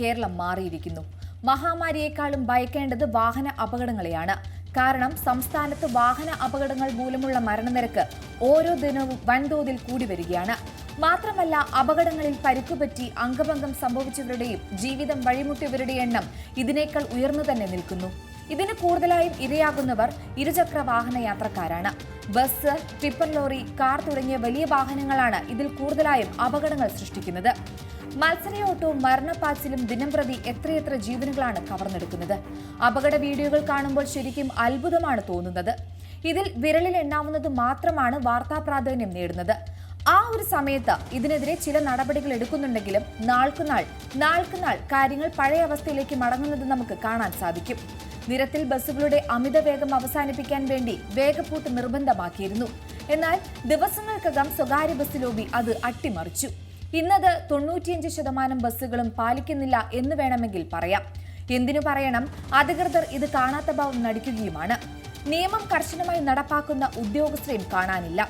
കേരളം മാറിയിരിക്കുന്നു. മഹാമാരിയേക്കാളും ഭയക്കേണ്ടത് വാഹന അപകടങ്ങളെയാണ്. കാരണം സംസ്ഥാനത്ത് വാഹന അപകടങ്ങൾ മൂലമുള്ള മരണനിരക്ക് ഓരോ ദിനവും വൻതോതിൽ കൂടി വരികയാണ്. മാത്രമല്ല, അപകടങ്ങളിൽ പരിക്കുപറ്റി അംഗഭംഗം സംഭവിച്ചവരുടെയും ജീവിതം വഴിമുട്ടിയവരുടെ എണ്ണം ഇതിനേക്കാൾ ഉയർന്നു തന്നെ നിൽക്കുന്നു. ഇതിന് കൂടുതലായും ഇരയാകുന്നവർ ഇരുചക്ര വാഹന യാത്രക്കാരാണ്. ബസ്, ടിപ്പർ ലോറി, കാർ തുടങ്ങിയ വലിയ വാഹനങ്ങളാണ് ഇതിൽ കൂടുതലായും അപകടങ്ങൾ സൃഷ്ടിക്കുന്നത്. മത്സരയോട്ടവും മരണപ്പാച്ചിലും ദിനംപ്രതി എത്രയെത്ര ജീവനുകളാണ് കവർന്നെടുക്കുന്നത്. അപകട വീഡിയോകൾ കാണുമ്പോൾ ശരിക്കും അത്ഭുതമാണ് തോന്നുന്നത്. ഇതിൽ വിരലിൽ എണ്ണാവുന്നത് മാത്രമാണ് വാർത്താ പ്രാധാന്യം നേടുന്നത്. ആ ഒരു സമയത്ത് ഇതിനെതിരെ ചില നടപടികൾ എടുക്കുന്നുണ്ടെങ്കിലും നാൾക്കുനാൾ കാര്യങ്ങൾ പഴയ അവസ്ഥയിലേക്ക് മടങ്ങുന്നത് നമുക്ക് കാണാൻ സാധിക്കും. നിരത്തിൽ ബസ്സുകളുടെ അമിത വേഗം അവസാനിപ്പിക്കാൻ വേണ്ടി വേഗപ്പൂട്ട് നിർബന്ധമാക്കിയിരുന്നു. എന്നാൽ ദിവസങ്ങൾക്കകം സ്വകാര്യ ബസ് ലോബി അത് അട്ടിമറിച്ചു. ഇന്നത് 95% ബസ്സുകളും പാലിക്കുന്നില്ല എന്ന് വേണമെങ്കിൽ പറയാം. എന്തിനു പറയണം, അധികൃതർ ഇത് കാണാത്ത ഭാവം നടിക്കുകയുമാണ്. നിയമം കർശനമായി നടപ്പാക്കുന്ന ഉദ്യോഗസ്ഥരെയും കാണാനില്ല.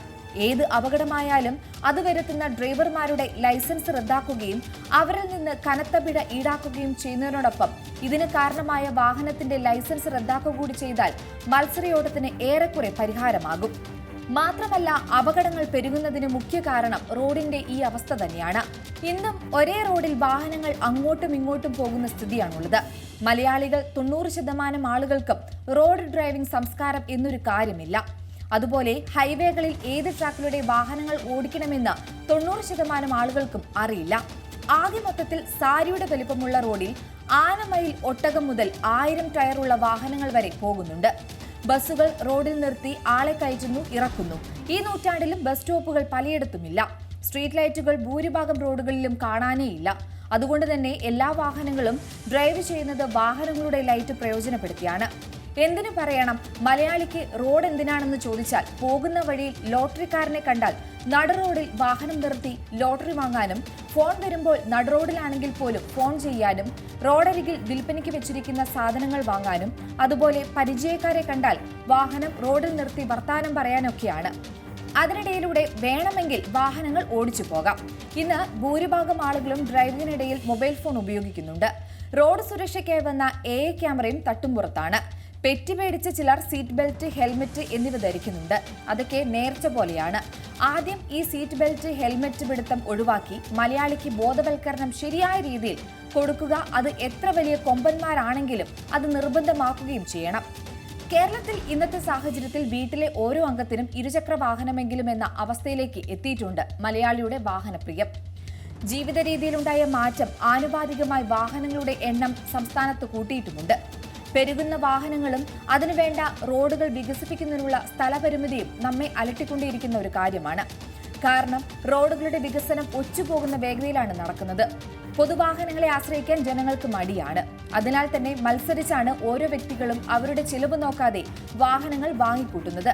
ഏത് അപകടമായാലും അത് വരുത്തുന്ന ഡ്രൈവർമാരുടെ ലൈസൻസ് റദ്ദാക്കുകയും അവരിൽ നിന്ന് കനത്ത പിഴ ഈടാക്കുകയും ചെയ്യുന്നതിനോടൊപ്പം ഇതിന് കാരണമായ വാഹനത്തിന്റെ ലൈസൻസ് റദ്ദാക്കുക കൂടി ചെയ്താൽ മത്സരയോട്ടത്തിന് ഏറെക്കുറെ പരിഹാരമാകും. മാത്രമല്ല, അപകടങ്ങൾ പെരുകുന്നതിന് മുഖ്യ കാരണം റോഡിന്റെ ഈ അവസ്ഥ തന്നെയാണ്. ഇന്നും ഒരേ റോഡിൽ വാഹനങ്ങൾ അങ്ങോട്ടും ഇങ്ങോട്ടും പോകുന്ന സ്ഥിതിയാണുള്ളത്. മലയാളികൾ 90% ആളുകൾക്കും റോഡ് ഡ്രൈവിംഗ് സംസ്കാരം എന്നൊരു കാര്യമില്ല. അതുപോലെ ഹൈവേകളിൽ ഏത് ട്രാക്കിലൂടെ വാഹനങ്ങൾ ഓടിക്കണമെന്ന് 90% ആളുകൾക്കും അറിയില്ല. ആകെ മൊത്തത്തിൽ സാരിയുടെ വലിപ്പമുള്ള റോഡിൽ ആനമയിൽ ഒട്ടകം മുതൽ 1000 ടയറുള്ള വാഹനങ്ങൾ വരെ പോകുന്നുണ്ട്. ബസ്സുകൾ റോഡിൽ നിർത്തി ആളെ കയറ്റുന്നു, ഇറക്കുന്നു. ഈ നൂറ്റാണ്ടിലും ബസ് സ്റ്റോപ്പുകൾ പലയിടത്തുമില്ല. സ്ട്രീറ്റ് ലൈറ്റുകൾ ഭൂരിഭാഗം റോഡുകളിലും കാണാനേയില്ല. അതുകൊണ്ട് തന്നെ എല്ലാ വാഹനങ്ങളും ഡ്രൈവ് ചെയ്യുന്നത് വാഹനങ്ങളുടെ ലൈറ്റ് പ്രയോജനപ്പെടുത്തിയാണ്. എന്തിനു പറയണം, മലയാളിക്ക് റോഡ് എന്തിനാണെന്ന് ചോദിച്ചാൽ പോകുന്ന വഴിയിൽ ലോട്ടറിക്കാരനെ കണ്ടാൽ നടുറോഡിൽ വാഹനം നിർത്തി ലോട്ടറി വാങ്ങാനും, ഫോൺ വരുമ്പോൾ നടുറോഡിലാണെങ്കിൽ പോലും ഫോൺ ചെയ്യാനും, റോഡരികിൽ വിൽപ്പനയ്ക്ക് വെച്ചിരിക്കുന്ന സാധനങ്ങൾ വാങ്ങാനും, അതുപോലെ പരിചയക്കാരെ കണ്ടാൽ വാഹനം റോഡിൽ നിർത്തി വർത്താനം പറയാനൊക്കെയാണ്. അതിനിടയിലൂടെ വേണമെങ്കിൽ വാഹനങ്ങൾ ഓടിച്ചു പോകാം. ഇന്ന് ഭൂരിഭാഗം ആളുകളും ഡ്രൈവിംഗിനിടയിൽ മൊബൈൽ ഫോൺ ഉപയോഗിക്കുന്നുണ്ട്. റോഡ് സുരക്ഷയ്ക്കായി വന്ന AI ക്യാമറയും തട്ടുംപുറത്താണ്. പെറ്റി പേടിച്ച് ചിലർ സീറ്റ് ബെൽറ്റ്, ഹെൽമെറ്റ് എന്നിവ ധരിക്കുന്നുണ്ട്. അതൊക്കെ നേർച്ച പോലെയാണ്. ആദ്യം ഈ സീറ്റ് ബെൽറ്റ്, ഹെൽമെറ്റ് പിടുത്തം ഒഴിവാക്കി മലയാളിക്ക് ബോധവൽക്കരണം ശരിയായ രീതിയിൽ കൊടുക്കുക. അത് എത്ര വലിയ കൊമ്പന്മാരാണെങ്കിലും അത് നിർബന്ധമാക്കുകയും ചെയ്യണം. കേരളത്തിൽ ഇന്നത്തെ സാഹചര്യത്തിൽ വീട്ടിലെ ഓരോ അംഗത്തിനും ഇരുചക്ര വാഹനമെങ്കിലും എന്ന അവസ്ഥയിലേക്ക് എത്തിയിട്ടുണ്ട് മലയാളിയുടെ വാഹനപ്രിയം. ജീവിത രീതിയിലുണ്ടായ മാറ്റം ആനുപാതികമായി വാഹനങ്ങളുടെ എണ്ണം സംസ്ഥാനത്ത് കൂട്ടിയിട്ടുമുണ്ട്. പെരുകുന്ന വാഹനങ്ങളും അതിനുവേണ്ട റോഡുകൾ വികസിപ്പിക്കുന്നതിനുള്ള സ്ഥലപരിമിതിയും നമ്മെ അലട്ടിക്കൊണ്ടേയിരിക്കുന്ന ഒരു കാര്യമാണ്. കാരണം റോഡുകളുടെ വികസനം ഒച്ചുപോകുന്ന വേഗതയിലാണ് നടക്കുന്നത്. പൊതുവാഹനങ്ങളെ ആശ്രയിക്കാൻ ജനങ്ങൾക്ക് മടിയാണ്. അതിനാൽ തന്നെ മത്സരിച്ചാണ് ഓരോ വ്യക്തികളും അവരുടെ ചിലവ് നോക്കാതെ വാഹനങ്ങൾ വാങ്ങിക്കൂട്ടുന്നത്.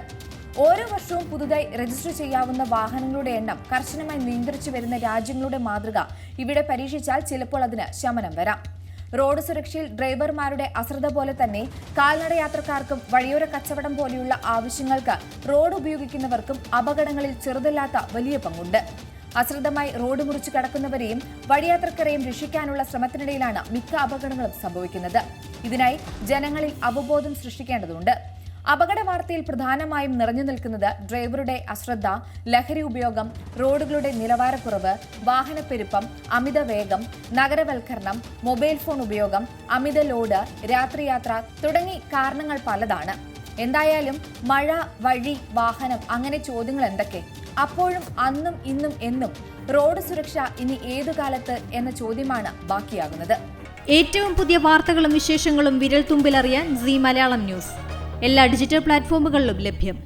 ഓരോ വർഷവും പുതുതായി രജിസ്റ്റർ ചെയ്യാവുന്ന വാഹനങ്ങളുടെ എണ്ണം കർശനമായി നിയന്ത്രിച്ചു വരുന്ന രാജ്യങ്ങളുടെ മാതൃക ഇവിടെ പരീക്ഷിച്ചാൽ ചിലപ്പോൾ അതിന് ശമനം വരാം. റോഡ് സുരക്ഷയിൽ ഡ്രൈവർമാരുടെ അശ്രദ്ധ പോലെ തന്നെ കാൽനട യാത്രക്കാർക്കും വഴിയോര കച്ചവടം പോലെയുള്ള ആവശ്യങ്ങൾക്ക് റോഡ് ഉപയോഗിക്കുന്നവർക്കും അപകടങ്ങളിൽ ചെറുതല്ലാത്ത വലിയ പങ്കുണ്ട്. അശ്രദ്ധമായി റോഡ് മുറിച്ചു കടക്കുന്നവരെയും വഴിയാത്രക്കാരെയും രക്ഷിക്കാനുള്ള ശ്രമത്തിനിടയിലാണ് മിക്ക അപകടങ്ങളും സംഭവിക്കുന്നത്. ഇതിനായി ജനങ്ങളിൽ അവബോധം സൃഷ്ടിക്കേണ്ടതുണ്ട്. അപകട വാർത്തയിൽ പ്രധാനമായും നിറഞ്ഞു നിൽക്കുന്നത് ഡ്രൈവറുടെ അശ്രദ്ധ, ലഹരി ഉപയോഗം, റോഡുകളുടെ നിലവാരക്കുറവ്, വാഹനപ്പെരുപ്പം, അമിത വേഗം, നഗരവൽക്കരണം, മൊബൈൽ ഫോൺ ഉപയോഗം, അമിത ലോഡ്, രാത്രിയാത്ര തുടങ്ങി കാരണങ്ങൾ പലതാണ്. എന്തായാലും മഴ, വഴി, വാഹനം അങ്ങനെ ചോദ്യങ്ങൾ എന്തൊക്കെ? അപ്പോഴും അന്നും ഇന്നും എന്നും റോഡ് സുരക്ഷ ഇനി ഏതു കാലത്ത് എന്ന ചോദ്യമാണ് ബാക്കിയാകുന്നത്. ഏറ്റവും പുതിയ വാർത്തകളും വിശേഷങ്ങളും വിരൽ തുമ്പിലറിയാൻ Zee മലയാളം ന്യൂസ് എല്ലാ ഡിജിറ്റൽ പ്ലാറ്റ്ഫോമുകളിലും ലഭ്യം.